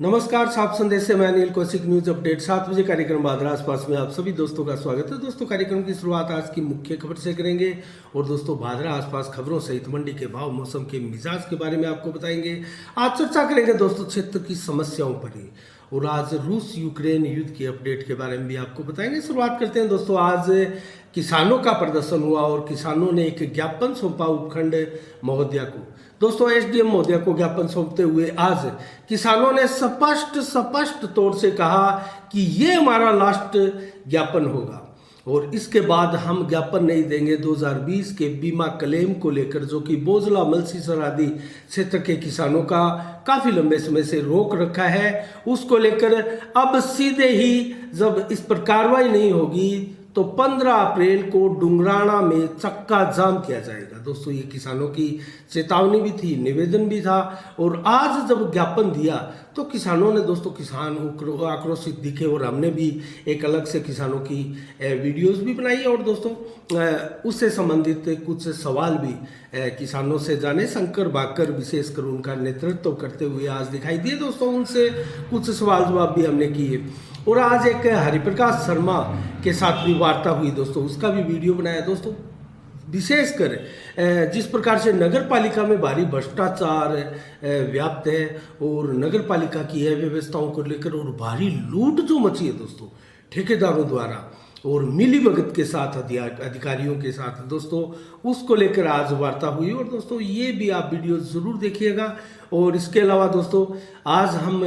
नमस्कार, साफ संदेश से मैं अनिल कौशिक। न्यूज अपडेट 7 बजे कार्यक्रम भादरा आसपास में आप सभी दोस्तों का स्वागत है। दोस्तों, कार्यक्रम की शुरुआत आज की मुख्य खबर से करेंगे और दोस्तों भादरा आसपास खबरों सहित मंडी के भाव, मौसम के मिजाज के बारे में आपको बताएंगे। आज चर्चा करेंगे दोस्तों क्षेत्र की समस्याओं पर ही, और आज रूस यूक्रेन युद्ध की अपडेट के बारे में भी आपको बताएंगे। शुरुआत करते हैं दोस्तों, आज किसानों का प्रदर्शन हुआ और किसानों ने एक ज्ञापन सौंपा उपखंड महोदया को। दोस्तों, एसडीएम महोदया को ज्ञापन सौंपते हुए आज किसानों ने स्पष्ट तौर से कहा कि ये हमारा लास्ट ज्ञापन होगा और इसके बाद हम ज्ञापन नहीं देंगे। 2020 के बीमा क्लेम को लेकर, जो कि बोजला मलसीसर आदि क्षेत्र के किसानों का काफी लंबे समय से रोक रखा है, उसको लेकर अब सीधे ही जब इस पर कार्रवाई नहीं होगी तो 15 अप्रैल को डुंगराना में चक्का जाम किया जाएगा। दोस्तों, ये किसानों की चेतावनी भी थी, निवेदन भी था, और आज जब ज्ञापन दिया तो किसानों ने दोस्तों किसान आक्रोशित दिखे और हमने भी एक अलग से किसानों की वीडियोस भी बनाई और दोस्तों उससे संबंधित कुछ सवाल भी किसानों से जाने। शंकर बाकर विशेषकर उनका नेतृत्व करते हुए आज दिखाई दिए। दोस्तों, उनसे कुछ सवाल जवाब भी हमने किए और आज एक हरिप्रकाश शर्मा के साथ भी वार्ता हुई दोस्तों, उसका भी वीडियो बनाया। दोस्तों, विशेषकर जिस प्रकार से नगर पालिका में भारी भ्रष्टाचार व्याप्त है और नगर पालिका की अव्यवस्थाओं को लेकर और भारी लूट जो मची है दोस्तों ठेकेदारों द्वारा और मिलीभगत के साथ अधिकारियों के साथ, दोस्तों उसको लेकर आज वार्ता हुई और दोस्तों ये भी आप वीडियो ज़रूर देखिएगा। और इसके अलावा दोस्तों आज हम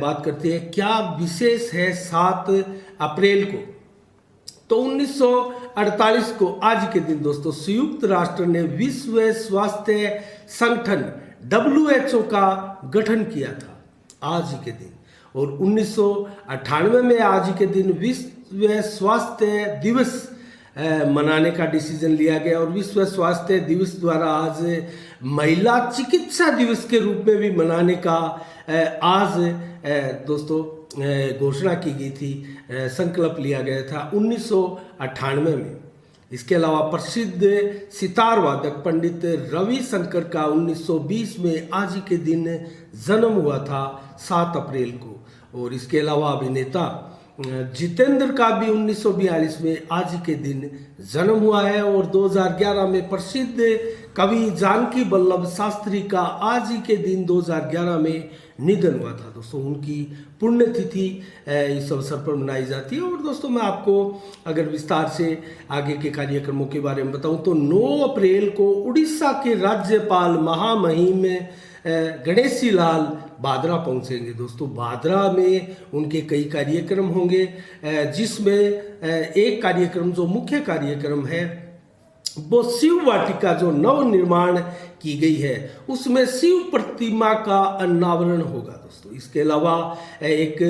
बात करते हैं क्या विशेष है 7 अप्रैल को। तो 1948 को आज के दिन दोस्तों संयुक्त राष्ट्र ने विश्व स्वास्थ्य संगठन WHO का गठन किया था आज ही के दिन, और 1998 में आज ही के दिन विश्व स्वास्थ्य दिवस मनाने का डिसीजन लिया गया और विश्व स्वास्थ्य दिवस द्वारा आज महिला चिकित्सा दिवस के रूप में भी मनाने का आज दोस्तों घोषणा की गई थी, संकल्प लिया गया था 1998 में। इसके अलावा प्रसिद्ध सितार वादक पंडित रविशंकर का 1920 में आज ही के दिन जन्म हुआ था 7 अप्रैल को, और इसके अलावा अभिनेता जितेंद्र का भी 1942 में आज ही के दिन जन्म हुआ है, और 2011 में प्रसिद्ध कवि जानकी वल्लभ शास्त्री का आज ही के दिन 2011 में निधन हुआ था। दोस्तों, उनकी पुण्यतिथि इस अवसर पर मनाई जाती है। और दोस्तों मैं आपको अगर विस्तार से आगे के कार्यक्रमों के बारे में बताऊं तो 9 अप्रैल को उड़ीसा के राज्यपाल महामहिम गणेशी लाल भादरा पहुंचेंगे। दोस्तों, भादरा में उनके कई कार्यक्रम होंगे, जिसमें एक कार्यक्रम जो मुख्य कार्यक्रम है वो शिव वाटिका जो नव निर्माण की गई है उसमें शिव प्रतिमा का अनावरण होगा। दोस्तों, इसके अलावा एक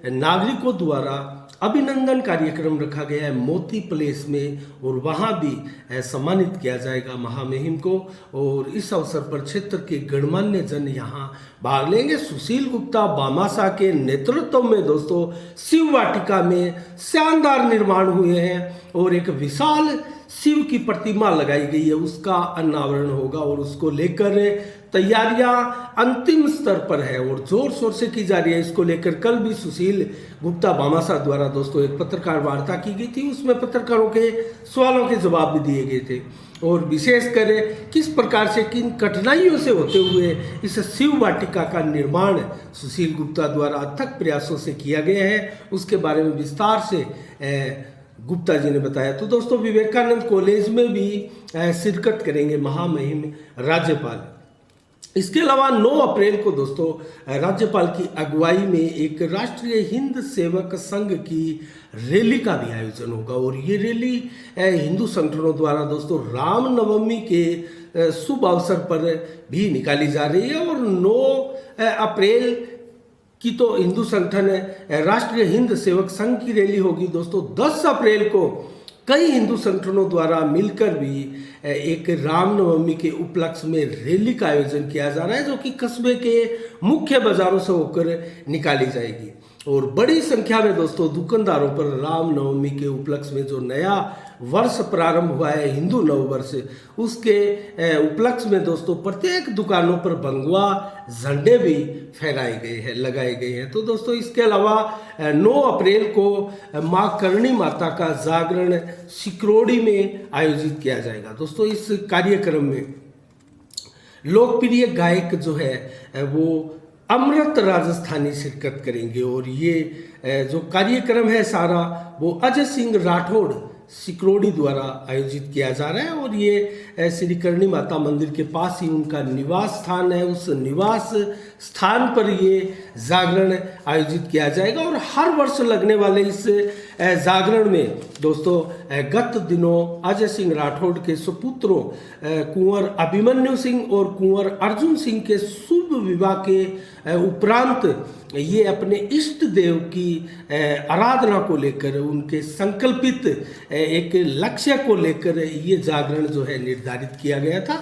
नागरिकों द्वारा अभिनंदन कार्यक्रम रखा गया है मोती प्लेस में, और वहाँ भी सम्मानित किया जाएगा महामहिम को, और इस अवसर पर क्षेत्र के गणमान्य जन यहाँ भाग लेंगे। सुशील गुप्ता बामासा के नेतृत्व में दोस्तों शिव वाटिका में शानदार निर्माण हुए हैं और एक विशाल शिव की प्रतिमा लगाई गई है, उसका अनावरण होगा और उसको लेकर तैयारियां अंतिम स्तर पर है और जोर शोर से की जा रही है। इसको लेकर कल भी सुशील गुप्ता बामासा द्वारा दोस्तों एक पत्रकार वार्ता की गई थी, उसमें पत्रकारों के सवालों के जवाब भी दिए गए थे और विशेषकर किस प्रकार से किन कठिनाइयों से होते हुए इस शिव वाटिका का निर्माण सुशील गुप्ता द्वारा अथक प्रयासों से किया गया है उसके बारे में विस्तार से गुप्ता जी ने बताया। तो दोस्तों विवेकानंद कॉलेज में भी शिरकत करेंगे महामहिम राज्यपाल। इसके अलावा 9 अप्रैल को दोस्तों राज्यपाल की अगुवाई में एक राष्ट्रीय हिंद सेवक संघ की रैली का भी आयोजन होगा, और ये रैली हिंदू संगठनों द्वारा दोस्तों रामनवमी के शुभ अवसर पर भी निकाली जा रही है। और 9 अप्रैल की तो हिंदू संगठन राष्ट्रीय हिंद सेवक संघ की रैली होगी। दोस्तों 10 अप्रैल को कई हिंदू संगठनों द्वारा मिलकर भी एक रामनवमी के उपलक्ष्य में रैली का आयोजन किया जा रहा है, जो कि कस्बे के मुख्य बाजारों से होकर निकाली जाएगी। और बड़ी संख्या में दोस्तों दुकानदारों पर रामनवमी के उपलक्ष्य में जो नया वर्ष प्रारंभ हुआ है हिंदू नववर्ष, उसके उपलक्ष्य में दोस्तों प्रत्येक दुकानों पर भगवा झंडे भी फहराए गए हैं, लगाए गए हैं। तो दोस्तों इसके अलावा 9 अप्रैल को माँ करणी माता का जागरण सिकरोड़ी में आयोजित किया जाएगा। दोस्तों इस कार्यक्रम में लोकप्रिय गायक जो है वो अमृत राजस्थानी शिरकत करेंगे और ये जो कार्यक्रम है सारा वो अजय सिंह राठौड़ सिकरोड़ी द्वारा आयोजित किया जा रहा है और ये श्री करणी माता मंदिर के पास ही उनका निवास स्थान है। उस निवास स्थान पर ये जागरण आयोजित किया जाएगा और हर वर्ष लगने वाले इस जागरण में दोस्तों गत दिनों अजय सिंह राठौड़ के सुपुत्रों कुंवर अभिमन्यु सिंह और कुंवर अर्जुन सिंह के शुभ विवाह के उपरांत ये अपने इष्ट देव की आराधना को लेकर उनके संकल्पित एक लक्ष्य को लेकर ये जागरण जो है निर्धारित किया गया था,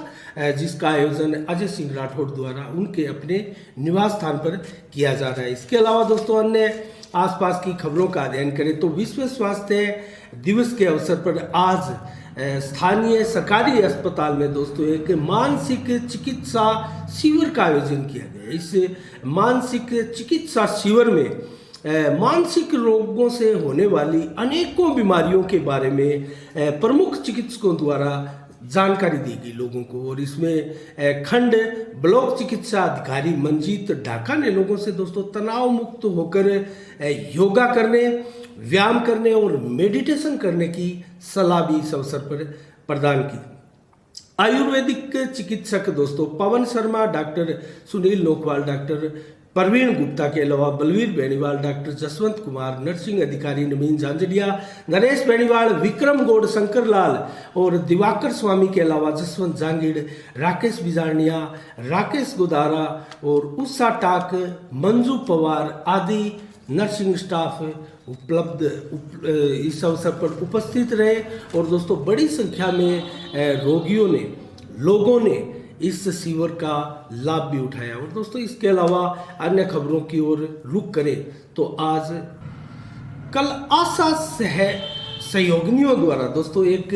जिसका आयोजन अजय सिंह राठौड़ द्वारा उनके अपने निवास स्थान पर किया जा रहा है। इसके अलावा दोस्तों अन्य आसपास की खबरों का अध्ययन करें तो विश्व स्वास्थ्य दिवस के अवसर पर आज स्थानीय सरकारी अस्पताल में दोस्तों एक मानसिक चिकित्सा शिविर का आयोजन किया गया। इस मानसिक चिकित्सा शिविर में मानसिक रोगों से होने वाली अनेकों बीमारियों के बारे में प्रमुख चिकित्सकों द्वारा जानकारी दी गई लोगों को और इसमें खंड ब्लॉक चिकित्सा अधिकारी मंजीत ढाका ने लोगों से दोस्तों तनाव मुक्त होकर योगा करने, व्यायाम करने और मेडिटेशन करने की सलाह भी इस अवसर पर प्रदान की। आयुर्वेदिक चिकित्सक दोस्तों पवन शर्मा, डॉक्टर सुनील लोकवाल, डॉक्टर प्रवीण गुप्ता के अलावा बलवीर बेनीवाल, डॉक्टर जसवंत कुमार, नर्सिंग अधिकारी नवीन झांझड़िया, नरेश बेनीवाल, विक्रम गौड़, शंकर लाल और दिवाकर स्वामी के अलावा जसवंत जांगीड़, राकेश बिजारनिया, राकेश गोदारा और उषा टाक, मंजू पवार आदि नर्सिंग स्टाफ इस अवसर पर उपस्थित रहे और दोस्तों बड़ी संख्या में लोगों ने इस शिविर का लाभ भी उठाया। और दोस्तों इसके अलावा अन्य खबरों की ओर रुख करें तो आज कल आशा सहयोगिनियों द्वारा दोस्तों एक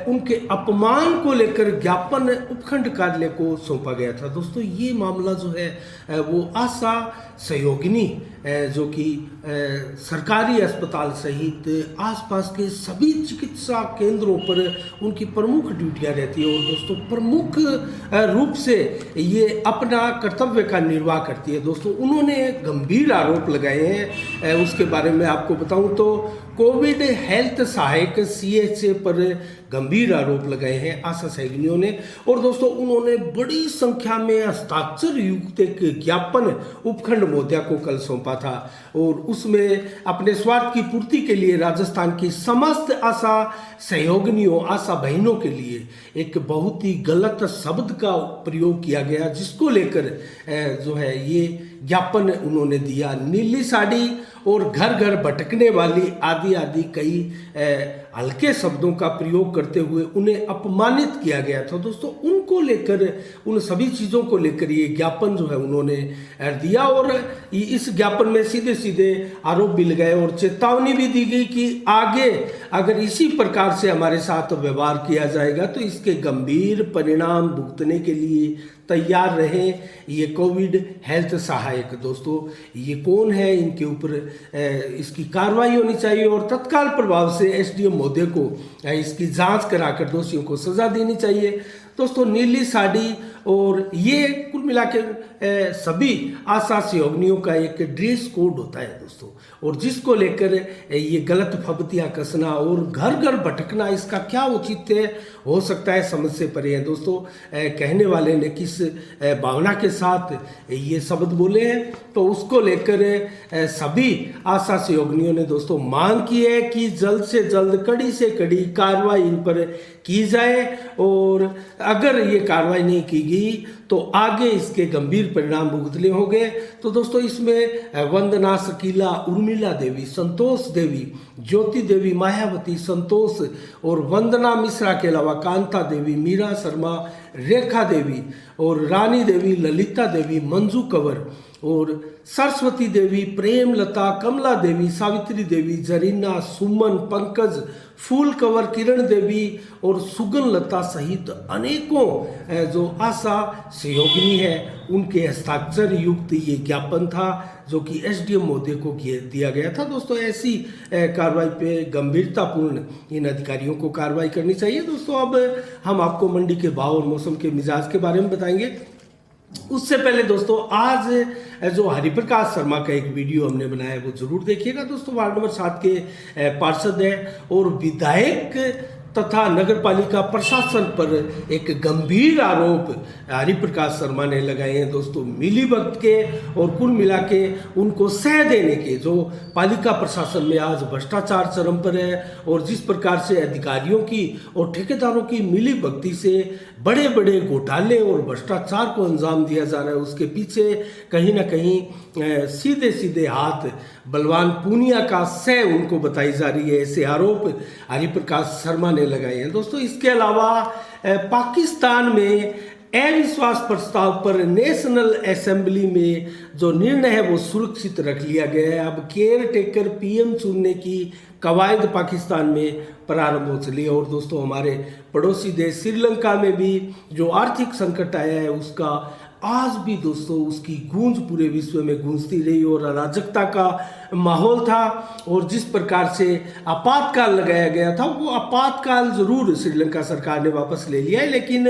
उनके अपमान को लेकर ज्ञापन उपखंड कार्यालय को सौंपा गया था। दोस्तों ये मामला जो है वो आशा सहयोगिनी जो कि सरकारी अस्पताल सहित आसपास के सभी चिकित्सा केंद्रों पर उनकी प्रमुख ड्यूटियां रहती है और दोस्तों प्रमुख रूप से ये अपना कर्तव्य का निर्वाह करती है। दोस्तों उन्होंने गंभीर आरोप लगाए हैं, उसके बारे में आपको बताऊं तो कोविड हेल्थ सहायक CHA पर गंभीर आरोप लगाए हैं आशा सहयोगिनियों ने और दोस्तों उन्होंने बड़ी संख्या में हस्ताक्षर युक्त एक ज्ञापन उपखंड महोदया को कल सौंपा था और उसमें अपने स्वार्थ की पूर्ति के लिए राजस्थान की समस्त आशा सहयोगिनियों, आशा बहनों के लिए एक बहुत ही गलत शब्द का प्रयोग किया गया, जिसको लेकर जो है ये ज्ञापन उन्होंने दिया। नीली साड़ी और घर घर भटकने वाली आदि कई हल्के शब्दों का प्रयोग करते हुए उन्हें अपमानित किया गया था। दोस्तों उनको लेकर, उन सभी चीज़ों को लेकर ये ज्ञापन जो है उन्होंने दिया और इस ज्ञापन में सीधे सीधे आरोप भी लगाए और चेतावनी भी दी गई कि आगे अगर इसी प्रकार से हमारे साथ व्यवहार किया जाएगा तो इसके गंभीर परिणाम भुगतने के लिए तैयार रहें। ये कोविड हेल्थ सहायक दोस्तों ये कौन है, इनके ऊपर इसकी कार्रवाई होनी चाहिए और तत्काल प्रभाव से SDM महोदय को इसकी जांच कराकर दोषियों को सजा देनी चाहिए। दोस्तों नीली साड़ी और ये कुल मिला के सभी आशा सहयोगिनियों का एक ड्रेस कोड होता है दोस्तों, और जिसको लेकर ये गलत फबतियाँ कसना और घर घर भटकना, इसका क्या औचित्य हो सकता है समझ से परे है। दोस्तों कहने वाले ने किस भावना के साथ ये शब्द बोले हैं तो उसको लेकर सभी आशा सहयोगिनियों ने दोस्तों मांग की है कि जल्द से जल्द कड़ी से कड़ी कार्रवाई इन पर की जाए और अगर ये कार्रवाई नहीं की गई तो आगे इसके गंभीर परिणाम भुगतने होंगे। तो दोस्तों इसमें वंदना, शकीला, उर्मिला देवी, संतोष देवी, ज्योति देवी, मायावती, संतोष और वंदना मिश्रा के अलावा कांता देवी, मीरा शर्मा, रेखा देवी और रानी देवी, ललिता देवी, मंजू कंवर और सरस्वती देवी, प्रेमलता, कमला देवी, सावित्री देवी, जरीना, सुमन, पंकज, फूल कंवर, किरण देवी और सुगन लता सहित अनेकों जो आशा सहयोगिनी है उनके हस्ताक्षर युक्त ये ज्ञापन था जो कि एसडीएम महोदय को दिया गया था। दोस्तों ऐसी कार्रवाई पे गंभीरतापूर्ण इन अधिकारियों को कार्रवाई करनी चाहिए। दोस्तों अब हम आपको मंडी के भाव और मौसम के मिजाज के बारे में बताएंगे। उससे पहले दोस्तों आज जो हरिप्रकाश शर्मा का एक वीडियो हमने बनाया है वो जरूर देखिएगा। दोस्तों वार्ड नंबर 7 के पार्षद है और विधायक तथा नगर पालिका प्रशासन पर एक गंभीर आरोप हरिप्रकाश शर्मा ने लगाए हैं दोस्तों मिलीभगत के और कुल मिला के उनको सह देने के। जो पालिका प्रशासन में आज भ्रष्टाचार चरम पर है और जिस प्रकार से अधिकारियों की और ठेकेदारों की मिलीभगती से बड़े बड़े घोटाले और भ्रष्टाचार को अंजाम दिया जा रहा है, उसके पीछे कहीं ना कहीं सीधे सीधे हाथ बलवान पूनिया का सह उनको बताई जा रही है। ऐसे आरोप हरिप्रकाश शर्मा ने लगाए हैं। दोस्तों इसके अलावा पाकिस्तान में अविश्वास प्रस्ताव पर नेशनल असेंबली में जो निर्णय है वो सुरक्षित रख लिया गया है। अब केयर टेकर पीएम चुनने की कवायद पाकिस्तान में प्रारंभ हो चली है। और दोस्तों हमारे पड़ोसी देश श्रीलंका में भी जो आर्थिक संकट आया है उसका आज भी दोस्तों उसकी गूंज पूरे विश्व में गूंजती रही और अराजकता का माहौल था। और जिस प्रकार से आपातकाल लगाया गया था वो आपातकाल जरूर श्रीलंका सरकार ने वापस ले लिया है, लेकिन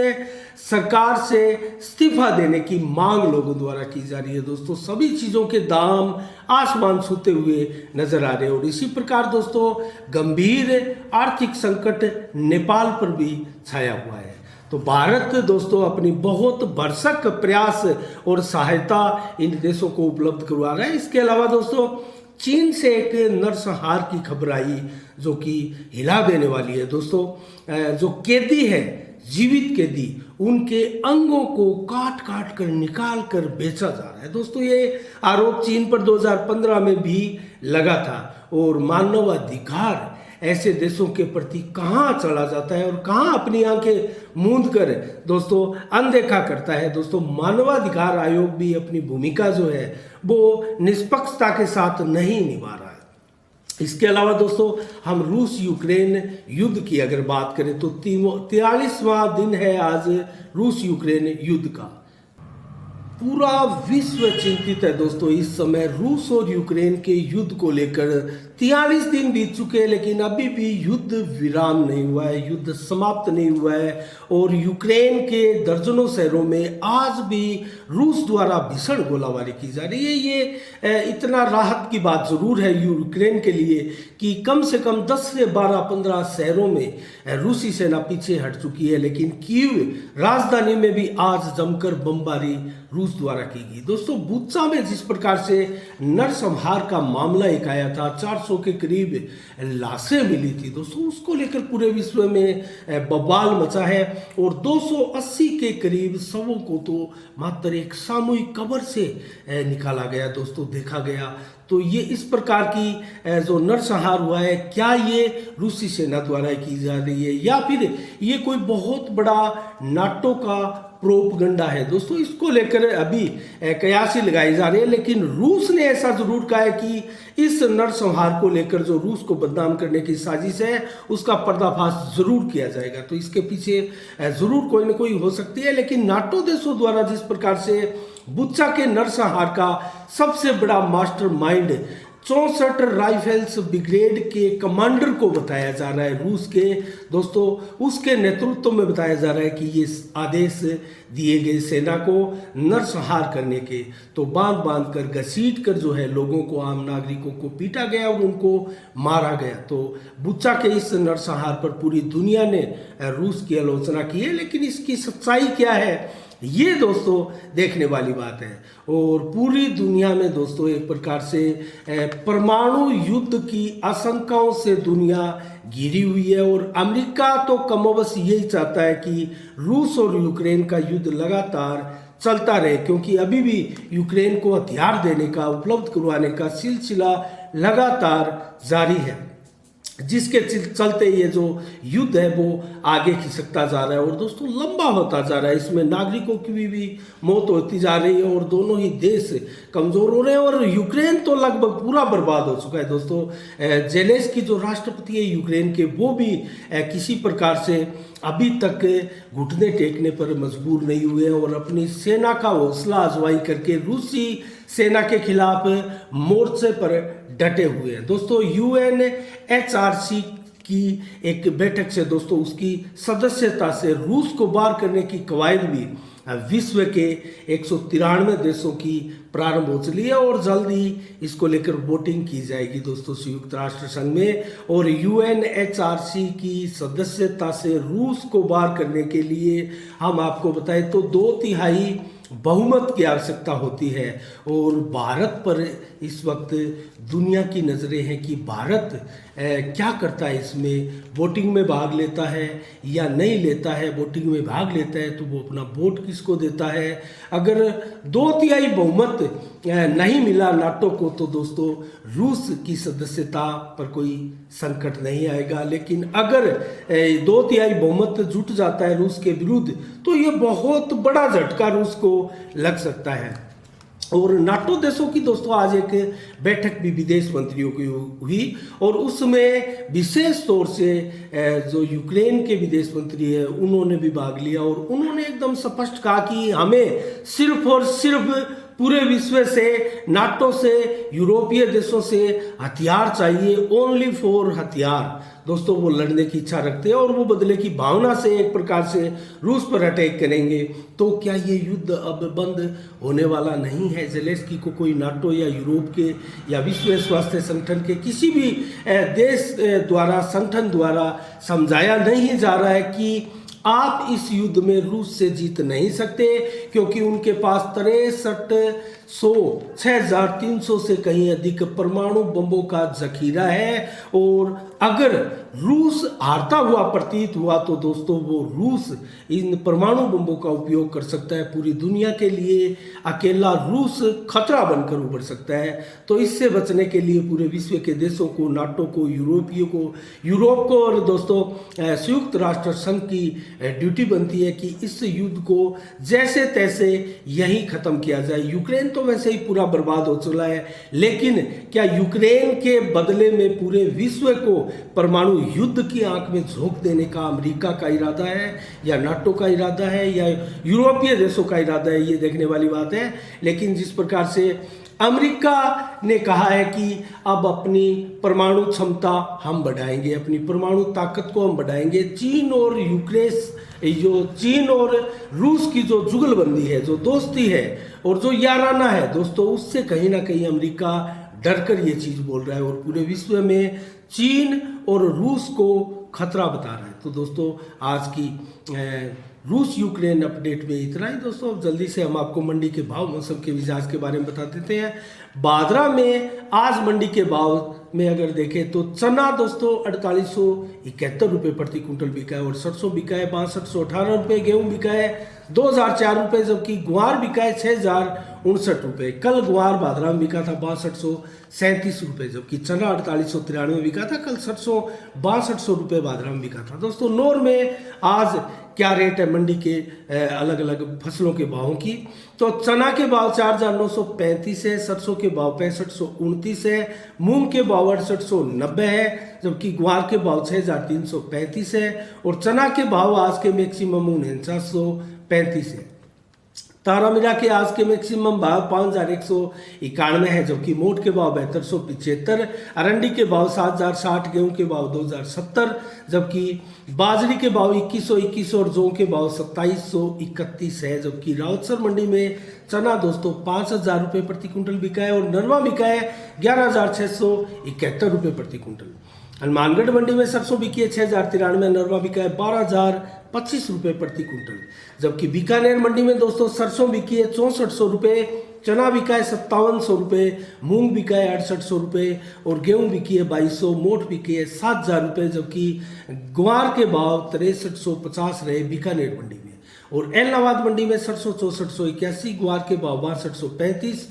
सरकार से इस्तीफा देने की मांग लोगों द्वारा की जा रही है। दोस्तों सभी चीज़ों के दाम आसमान छूते हुए नजर आ रहे हैं। और इसी प्रकार दोस्तों गंभीर आर्थिक संकट नेपाल पर भी छाया हुआ है। तो भारत दोस्तों अपनी बहुत भरसक प्रयास और सहायता इन देशों को उपलब्ध करवा रहा है। इसके अलावा दोस्तों चीन से एक नरसंहार की खबर आई जो कि हिला देने वाली है। दोस्तों जो कैदी है, जीवित कैदी, उनके अंगों को काट काट कर निकाल कर बेचा जा रहा है। दोस्तों ये आरोप चीन पर 2015 में भी लगा था। और मानवाधिकार ऐसे देशों के प्रति कहाँ चला जाता है और कहाँ अपनी आंखें मूंद कर दोस्तों अनदेखा करता है। दोस्तों मानवाधिकार आयोग भी अपनी भूमिका जो है वो निष्पक्षता के साथ नहीं निभा रहा है। इसके अलावा दोस्तों हम रूस यूक्रेन युद्ध की अगर बात करें तो 43वां दिन है आज रूस यूक्रेन युद्ध का। पूरा विश्व चिंतित है दोस्तों इस समय रूस और यूक्रेन के युद्ध को लेकर। 43 दिन बीत चुके हैं लेकिन अभी भी युद्ध विराम नहीं हुआ है, युद्ध समाप्त नहीं हुआ है। और यूक्रेन के दर्जनों शहरों में आज भी रूस द्वारा भीषण गोलाबारी की जा रही है। ये इतना राहत की बात जरूर है यूक्रेन के लिए कि कम से कम 10 से 12-15 शहरों में रूसी सेना पीछे हट चुकी है, लेकिन कीव राजधानी में भी आज जमकर बमबारी रूस द्वारा की गई। दोस्तों बुच्चा में जिस प्रकार से नरसंहार का मामला एक आया था, 400 के करीब लाशें मिली थी दोस्तों, उसको लेकर पूरे विश्व में बवाल मचा है। और 280 के करीब शवों को तो मात्र एक सामूहिक कब्र से निकाला गया दोस्तों, देखा गया। तो ये इस प्रकार की जो नरसंहार हुआ है, क्या ये रूसी सेना द्वारा की जा रही है या फिर ये कोई बहुत बड़ा नाटो का प्रोपगंडा है दोस्तों, इसको लेकर अभी कयासी लगाई जा रही है। लेकिन रूस ने ऐसा जरूर कहा है कि इस नरसंहार को लेकर जो रूस को बदनाम करने की साजिश है उसका पर्दाफाश जरूर किया जाएगा। तो इसके पीछे जरूर कोई ना कोई हो सकती है। लेकिन नाटो देशों द्वारा जिस प्रकार से बुच्चा के नरसंहार का सबसे बड़ा मास्टरमाइंड 64 राइफल्स ब्रिगेड के कमांडर को बताया जा रहा है रूस के दोस्तों, उसके नेतृत्व में बताया जा रहा है कि ये आदेश दिए गए सेना को नरसंहार करने के। तो बांध बांध कर घसीट कर जो है लोगों को, आम नागरिकों को पीटा गया और उनको मारा गया। तो बुच्चा के इस नरसंहार पर पूरी दुनिया ने रूस की आलोचना की है, लेकिन इसकी सच्चाई क्या है ये दोस्तों देखने वाली बात है। और पूरी दुनिया में दोस्तों एक प्रकार से परमाणु युद्ध की आशंकाओं से दुनिया घिरी हुई है। और अमेरिका तो कमोबस यही चाहता है कि रूस और यूक्रेन का युद्ध लगातार चलता रहे, क्योंकि अभी भी यूक्रेन को हथियार देने का, उपलब्ध करवाने का सिलसिला लगातार जारी है। जिसके चलते ये जो युद्ध है वो आगे खिसकता जा रहा है और दोस्तों लंबा होता जा रहा है। इसमें नागरिकों की भी मौत होती जा रही है और दोनों ही देश कमजोर हो रहे हैं और यूक्रेन तो लगभग पूरा बर्बाद हो चुका है। दोस्तों जेलेंस्की जो राष्ट्रपति है यूक्रेन के, वो भी किसी प्रकार से अभी तक घुटने टेकने पर मजबूर नहीं हुए हैं और अपनी सेना का हौसला अफजाई करके रूसी सेना के खिलाफ मोर्चे पर डटे हुए हैं। दोस्तों UNHRC की एक बैठक से दोस्तों उसकी सदस्यता से रूस को बाहर करने की कवायद भी विश्व के 193 देशों की प्रारंभ हो चली है और जल्द ही इसको लेकर वोटिंग की जाएगी दोस्तों संयुक्त राष्ट्र संघ में। और UNHRC की सदस्यता से रूस को बाहर करने के लिए हम आपको बताएं तो 2/3 बहुमत की आवश्यकता होती है और भारत पर इस वक्त दुनिया की नज़रें हैं कि भारत क्या करता है, इसमें वोटिंग में भाग लेता है या नहीं लेता है। वोटिंग में भाग लेता है तो वो अपना वोट किसको देता है। अगर 2/3 बहुमत नहीं मिला नाटो को तो दोस्तों रूस की सदस्यता पर कोई संकट नहीं आएगा, लेकिन अगर 2/3 बहुमत जुट जाता है रूस के विरुद्ध तो ये बहुत बड़ा झटका रूस को लग सकता है। और नाटो देशों की दोस्तों आज एक बैठक भी विदेश मंत्रियों की हुई और उसमें विशेष तौर से जो यूक्रेन के विदेश मंत्री है उन्होंने भी भाग लिया और उन्होंने एकदम स्पष्ट कहा कि हमें सिर्फ और सिर्फ पूरे विश्व से, नाटो से, यूरोपीय देशों से हथियार चाहिए, ओनली फॉर हथियार। दोस्तों वो लड़ने की इच्छा रखते हैं और वो बदले की भावना से एक प्रकार से रूस पर अटैक करेंगे। तो क्या ये युद्ध अब बंद होने वाला नहीं है? जेलेंस्की को कोई नाटो या यूरोप के या विश्व स्वास्थ्य संगठन के किसी भी देश द्वारा, संगठन द्वारा समझाया नहीं जा रहा है कि आप इस युद्ध में रूस से जीत नहीं सकते, क्योंकि उनके पास 6300 से कहीं अधिक परमाणु बमों का जखीरा है और अगर रूस हारता हुआ प्रतीत हुआ तो दोस्तों वो रूस इन परमाणु बमों का उपयोग कर सकता है। पूरी दुनिया के लिए अकेला रूस खतरा बनकर उभर सकता है। तो इससे बचने के लिए पूरे विश्व के देशों को, नाटो को, यूरोप को और दोस्तों संयुक्त राष्ट्र संघ की ड्यूटी बनती है कि इस युद्ध को जैसे तैसे यहीं खत्म किया जाए। यूक्रेन तो वैसे ही पूरा बर्बाद हो चुका है, लेकिन क्या यूक्रेन के बदले में पूरे विश्व को परमाणु युद्ध की आंख में झोंक देने का अमेरिका का इरादा है या नाटो का इरादा है या यूरोपीय देशों का इरादा है, ये देखने वाली बात है। लेकिन जिस प्रकार से अमेरिका ने कहा है कि अब अपनी परमाणु क्षमता हम बढ़ाएंगे, अपनी परमाणु ताकत को हम बढ़ाएंगे, चीन और रूस की जो जुगलबंदी है, जो दोस्ती है और जो याराना है दोस्तों, उससे कहीं ना कहीं अमेरिका डरकर ये चीज़ बोल रहा है और पूरे विश्व में चीन और रूस को खतरा बता रहा है। तो दोस्तों आज की रूस यूक्रेन अपडेट में इतना ही दोस्तों। अब जल्दी से हम आपको मंडी के भाव, मौसम के मिजाज के बारे में बता देते हैं। बादरा में आज मंडी के भाव में अगर देखें तो चना दोस्तों 4871 रुपये प्रति कुंटल बिका है और सरसों बिका है 6218 रुपये, गेहूँ बिका है 2004 रुपये, जबकि गुआर बिका है 6059 रुपये। कल गुआर बादरा में बिका था 6237 रुपये, जबकि चना 4893 बिका था। कल सरसों 6200 रुपये बादरा में बिका था। दोस्तों नौर में आज क्या रेट है मंडी के अलग अलग फसलों के भावों की, तो चना के भाव 4935 है, सरसों के भाव 6529 है, मूंग के भाव 6890 है, जबकि ग्वार के भाव 6335 है और चना के भाव आज के मैक्सिमम 4935 है। तारा मीरा के आज के मैक्सिमम भाव 5191 है, जबकि मोट के भाव 7275, अरंडी के भाव 7060, गेहूं के भाव 2070, जबकि बाजरी के भाव 2121 और जौ के भाव 2731 है। जबकि राउतसर मंडी में चना दोस्तों 5000 रुपये प्रति कुंटल बिका है और नरवा बिका है 11671 रुपये प्रति कुंटल। हनुमानगढ़ मंडी में सरसों बिकी है 6093, नरवा बिका है 12025 रुपये प्रति कुंटल। जबकि बीकानेर मंडी में दोस्तों सरसों बिकी है 6400 रुपये, चना बिका है 5700 रुपये, मूंग बिका है 6800 रुपये और गेहूं बिकी है 2200, मोट बिकी है 7000 रुपये, जबकि ग्वार के भाव 6350 रहे बीकानेर मंडी में। और एलनाबाद मंडी में सरसों 6481, ग्वार के भाव 6235,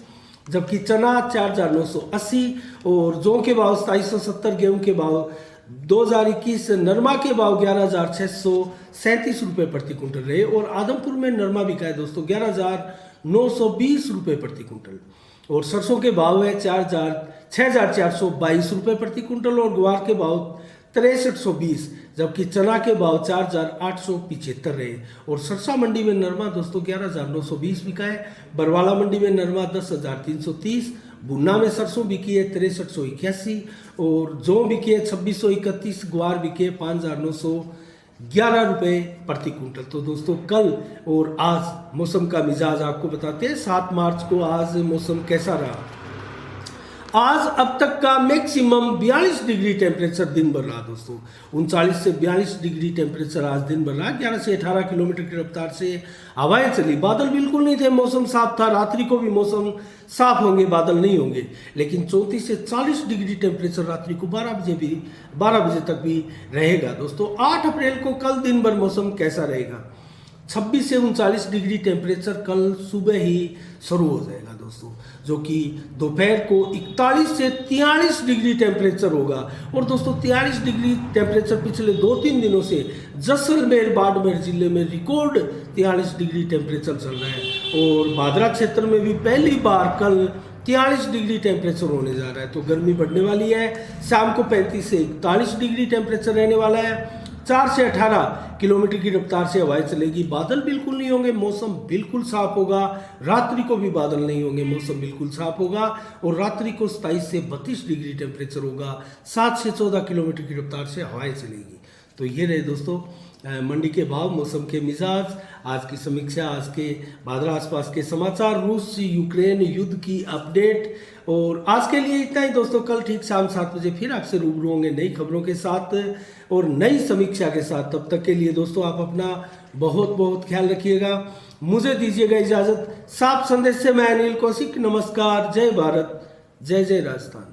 जबकि चना 4980 और जौ के भाव 2770, गेहूं के भाव 2021 नरमा के भाव 11,637 रुपये प्रति क्विंटल रहे और आदमपुर में नरमा बिका है दोस्तों 11,920 रुपये प्रति क्विंटल। और सरसों के भाव है 6,422 रुपये प्रति क्विंटल और ग्वार के भाव 6320, जबकि चना के भाव 4,875 रहे। और सरसा मंडी में नरमा दोस्तों 11,920 बिका है। बरवाला मंडी में नरमा 10,330, बुन्ना में सरसों बिकी है 6381 और जौ बिकी है 2631, ग्वार बिकी है 5,911 रुपये प्रति क्विंटल। तो दोस्तों कल और आज मौसम का मिजाज आपको बताते हैं। 7 मार्च को आज मौसम कैसा रहा। आज अब तक का मैक्सिमम 42 डिग्री टेम्परेचर दिन भर रहा दोस्तों। 39 से 42 डिग्री टेम्परेचर आज दिन भर रहा। 11 से 18 किलोमीटर की रफ्तार से हवाएं चली। बादल बिल्कुल नहीं थे, मौसम साफ था। रात्रि को भी मौसम साफ होंगे, बादल नहीं होंगे। लेकिन 34 से 40 डिग्री टेम्परेचर रात्रि को 12 बजे तक भी रहेगा दोस्तों। 8 अप्रैल को कल दिन भर मौसम कैसा रहेगा। 26 से 39 डिग्री टेम्परेचर कल सुबह ही शुरू हो जाएगा दोस्तों, जो कि दोपहर को 41 से 43 डिग्री टेम्परेचर होगा। और दोस्तों 43 डिग्री टेम्परेचर पिछले 2-3 दिनों से जैसलमेर बाड़मेर जिले में रिकॉर्ड 43 डिग्री टेम्परेचर चल रहा है। और भादरा क्षेत्र में भी पहली बार कल 43 डिग्री टेम्परेचर होने जा रहा है। तो गर्मी बढ़ने वाली है। शाम को 35 से 41 डिग्री टेम्परेचर रहने वाला है। 4 से 18 किलोमीटर की रफ्तार से हवाएं चलेगी। बादल बिल्कुल नहीं होंगे, मौसम बिल्कुल साफ होगा। रात्रि को भी बादल नहीं होंगे, मौसम बिल्कुल साफ होगा। और रात्रि को 27 से 32 डिग्री टेम्परेचर होगा। 7 से 14 किलोमीटर की रफ्तार से हवाएं चलेगी। तो ये रहे दोस्तों मंडी के भाव, मौसम के मिजाज, आज की समीक्षा, आज के भादरा आसपास के समाचार, रूस यूक्रेन युद्ध की अपडेट। और आज के लिए इतना ही दोस्तों। कल ठीक शाम 7 बजे फिर आपसे रूबरू होंगे नई खबरों के साथ और नई समीक्षा के साथ। तब तक के लिए दोस्तों आप अपना बहुत बहुत ख्याल रखिएगा। मुझे दीजिएगा इजाजत। साफ संदेश से मैं अनिल कौशिक। नमस्कार। जय भारत, जय जय राजस्थान।